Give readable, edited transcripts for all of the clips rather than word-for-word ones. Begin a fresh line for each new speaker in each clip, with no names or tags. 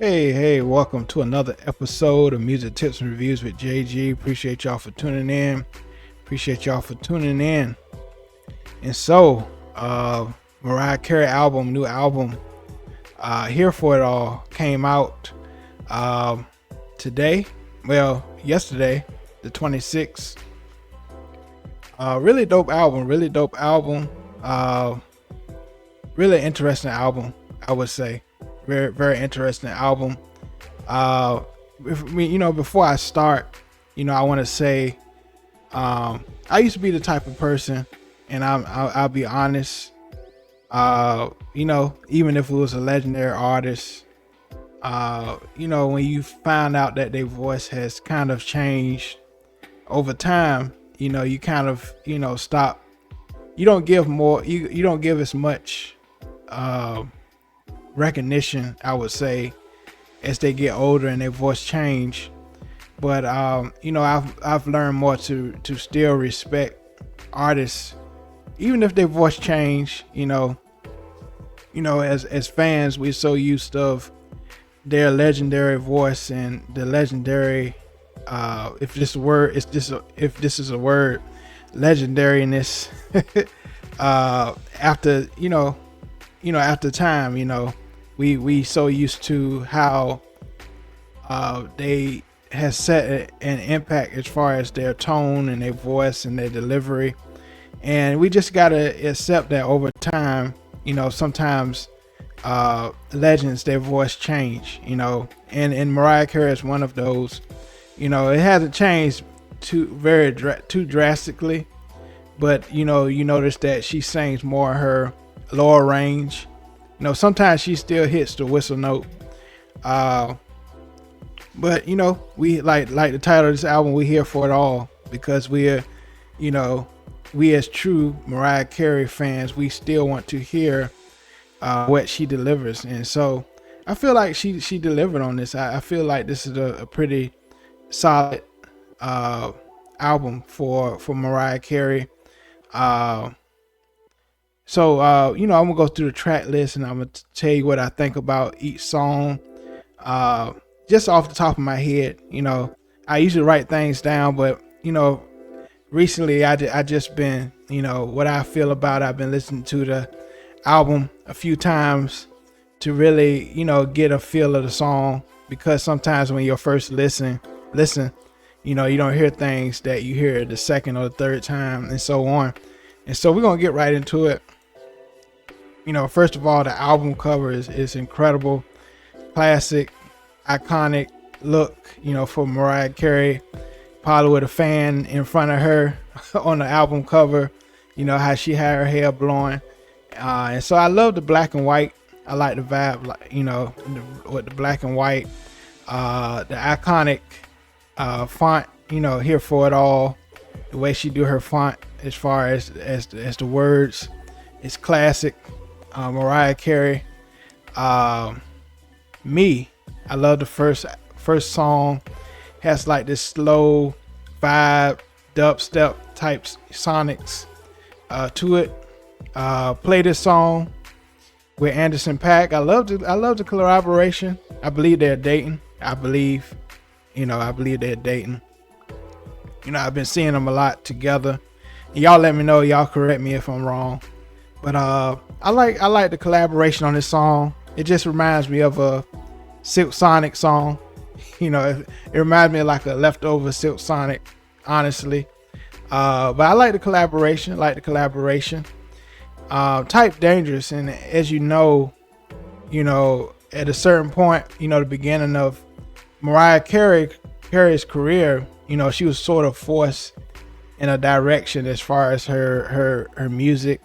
Hey, welcome to another episode of Music Tips and Reviews with JG. Appreciate y'all for tuning in. And so, Mariah Carey new album, Here For It All, came out today. Well, yesterday, the 26th. Really dope album. Really interesting album, I would say. Very, very interesting album. Before I start, I want to say, I used to be the type of person, and I'll be honest. Even if it was a legendary artist, when you find out that their voice has kind of changed over time, you kind of, stop. You don't give more. You don't give as much recognition, I would say, as they get older and their voice change. But I've learned more to still respect artists, even if their voice change. As fans, we're so used of their legendary voice and the legendary, if this is a word, legendariness. After time, we so used to how they has set an impact as far as their tone and their voice and their delivery, and we just gotta accept that over time. Sometimes legends, their voice change. And Mariah Carey is one of those. It hasn't changed too drastically, but you notice that she sings more her lower range. Sometimes she still hits the whistle note. But we like the title of this album, We're Here For It All, because we as true Mariah Carey fans, we still want to hear what she delivers. And so I feel like she delivered on this. I feel like this is a pretty solid album for Mariah Carey. So I'm gonna go through the track list and I'm gonna tell you what I think about each song. Just off the top of my head, I usually write things down, but recently I just been, what I feel about. I've been listening to the album a few times to really, get a feel of the song, because sometimes when you're first listen, you don't hear things that you hear the second or the third time, and so on. And so we're gonna get right into it. First of all, the album cover is incredible, classic, iconic look, for Mariah Carey, probably with a fan in front of her on the album cover, how she had her hair blowing. And so I love the black and white. I like the vibe, with the black and white, the iconic font, Here For It All, the way she do her font as far as the words, it's classic. Mariah Carey. I love the first song. Has like this slow vibe, dubstep type sonics to it. Play this song with Anderson .Paak. I love the collaboration. I believe they're dating. I believe they're dating. I've been seeing them a lot together. And y'all let me know. Y'all correct me if I'm wrong. But I like the collaboration on this song. It just reminds me of a Silk Sonic song. It reminds me of like a leftover Silk Sonic, honestly. But I like the collaboration. Type Dangerous, and as at a certain point, the beginning of Mariah Carey's career, she was sort of forced in a direction as far as her music.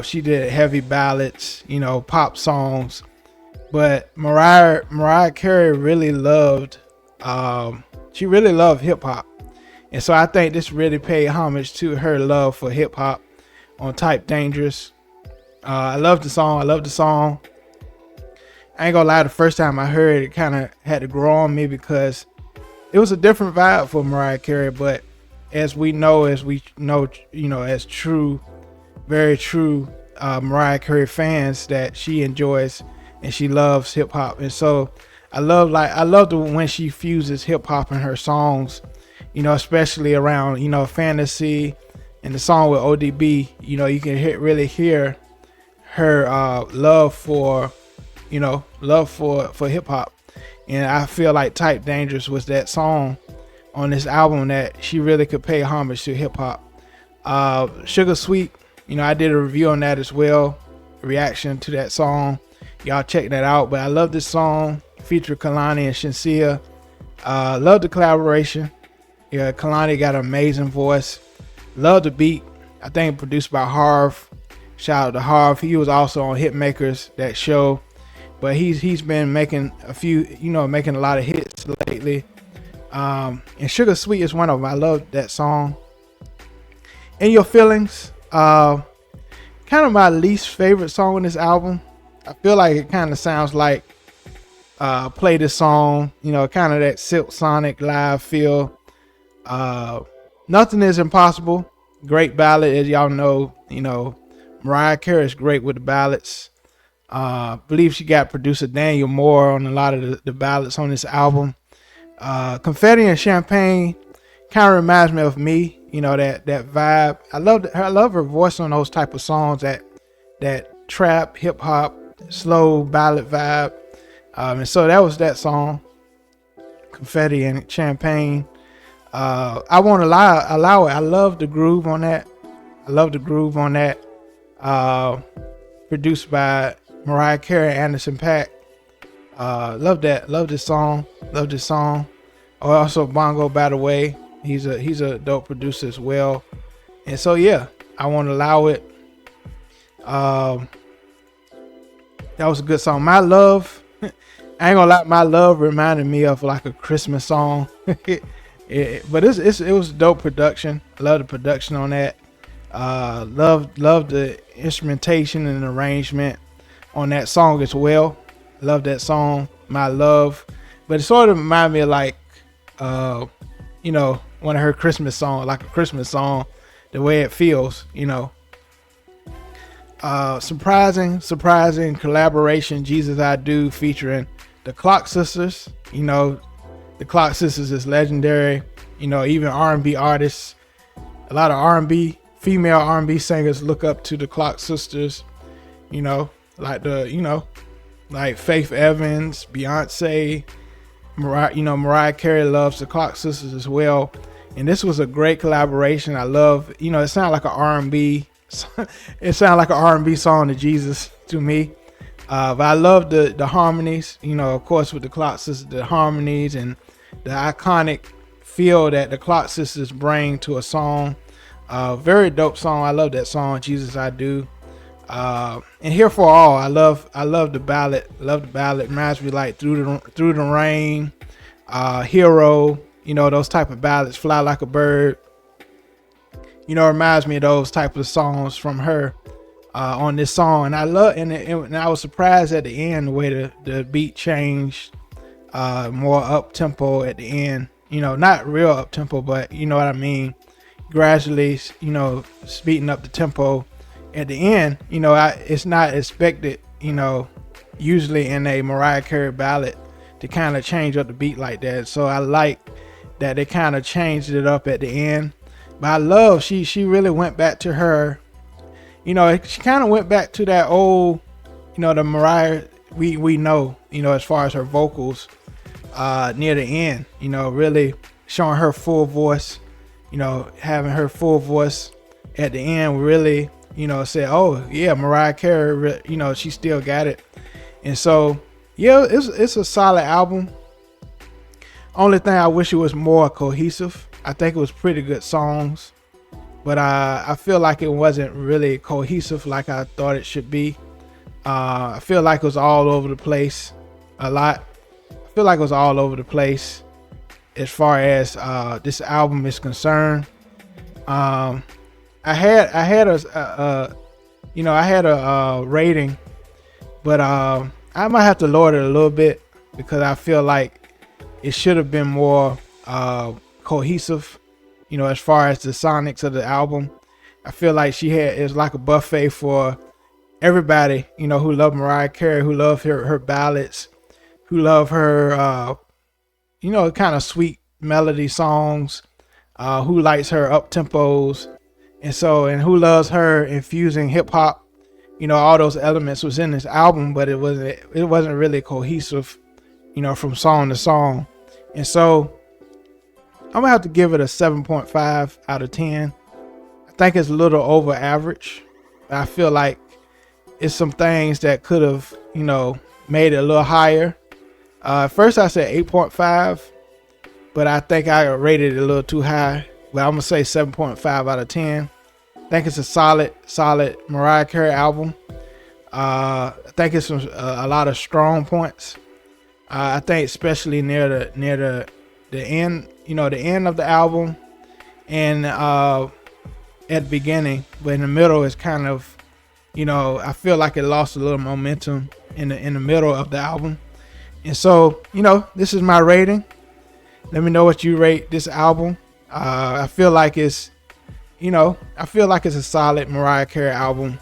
She did heavy ballads, pop songs, but Mariah Carey really loved hip hop. And so I think this really paid homage to her love for hip hop on Type Dangerous. I love the song. I ain't gonna lie, the first time I heard it kind of had to grow on me, because it was a different vibe for Mariah Carey. But as we know, as true, very true Mariah Carey fans, that she enjoys and she loves hip hop. And so I love when she fuses hip hop in her songs, especially around, fantasy and the song with ODB. You can really hear her love for, hip hop. And I feel like Type Dangerous was that song on this album that she really could pay homage to hip hop. Sugar Sweet, I did a review on that as well, reaction to that song. Y'all check that out. But I love this song, featuring Kalani and Shinsia. Love the collaboration. Yeah, Kalani got an amazing voice. Love the beat. I think produced by Harv. Shout out to Harv. He was also on Hitmakers, that show. But he's been making making a lot of hits lately. And Sugar Sweet is one of them. I love that song. In Your Feelings, kind of my least favorite song on this album. I feel like it kind of sounds like Play This Song, kind of that Silk Sonic live feel. Nothing Is Impossible, great ballad, as y'all know. Mariah Carey is great with the ballads. I believe she got producer Daniel Moore on a lot of the ballads on this album. Confetti and Champagne kind of reminds me of me, that vibe. I love her voice on those type of songs, that trap, hip hop, slow ballad vibe. And so that was that song, Confetti and Champagne. I Won't Allow It. I love the groove on that. Produced by Mariah Carey and Anderson .Paak. Love that. Love this song. Also Bongo, by the way. He's a dope producer as well. And so yeah, I Won't Allow It. That was a good song. My Love. I ain't gonna lie, My Love reminded me of like a Christmas song. But it was dope production. I love the production on that. Love the instrumentation and arrangement on that song as well. Love that song, My Love. But it sort of reminded me of like, one of her Christmas songs, like a Christmas song, the way it feels, surprising collaboration, Jesus I Do, featuring the Clock Sisters. The Clock Sisters is legendary. Even R&B artists, a lot of R&B, female R&B singers look up to the Clock Sisters. Like Faith Evans, Beyonce, Mariah Carey loves the Clock Sisters as well. And this was a great collaboration. I love, it sounded like an R&B. It sounded like an R&B song to Jesus to me. But I love the harmonies, of course, with the Clock Sisters, the harmonies and the iconic feel that the Clock Sisters bring to a song. Very dope song. I love that song, Jesus I Do. And Here for All, I love the ballad. Reminds me like Through the Rain, Hero, those type of ballads, Fly Like a Bird. Reminds me of those type of songs from her on this song. And I love, and I was surprised at the end the way the beat changed, more up tempo at the end. Not real up tempo, but you know what I mean. Gradually, speeding up the tempo at the end. It's not expected, usually in a Mariah Carey ballad to kind of change up the beat like that. So I like that they kind of changed it up at the end. But I love she really went back to her, she kind of went back to that old, the Mariah we know, as far as her vocals near the end, really showing her full voice, having her full voice at the end really, said, oh yeah, Mariah Carey, she still got it. And so yeah, it's a solid album. Only thing I wish it was more cohesive. I think it was pretty good songs, but I feel like it wasn't really cohesive like I thought it should be. I feel like it was all over the place a lot. I feel like it was all over the place as far as this album is concerned. I had a rating, but I might have to lower it a little bit because I feel like it should have been more cohesive, as far as the sonics of the album. I feel like it was like a buffet for everybody, who love Mariah Carey, who love her ballads, who love her, kind of sweet melody songs, who likes her up tempos, and who loves her infusing hip hop. All those elements was in this album, but it wasn't really cohesive, from song to song. And so I'm gonna have to give it a 7.5 out of 10. I think it's a little over average. I feel like it's some things that could have, made it a little higher. First I said 8.5, but I think I rated it a little too high. But I'm gonna say 7.5 out of 10. I think it's a solid Mariah Carey album. I think it's a lot of strong points. I think especially near the end, the end of the album, and at the beginning, but in the middle is kind of, I feel like it lost a little momentum in the middle of the album. And so, this is my rating. Let me know what you rate this album. I feel like it's a solid Mariah Carey album.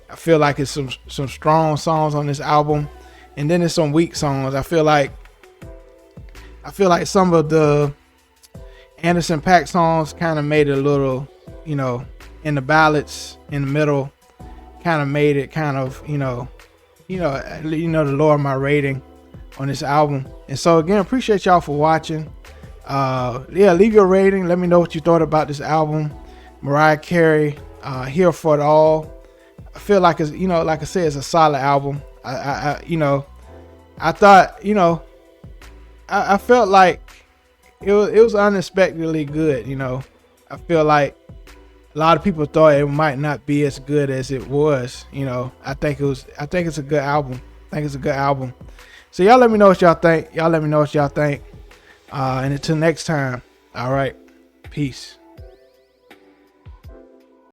I feel like it's some strong songs on this album, and then there's some weak songs. I feel like some of the Anderson .Paak songs kind of made it a little, in the ballads in the middle, kind of made it kind of, to lower my rating on this album. And so again, appreciate y'all for watching. Leave your rating. Let me know what you thought about this album. Mariah Carey, Here for It All. I feel like it's, like I said, it's a solid album. I thought, I felt like it was unexpectedly good. I feel like a lot of people thought it might not be as good as it was. I think it's a good album. So y'all let me know what y'all think. And until next time, all right, peace.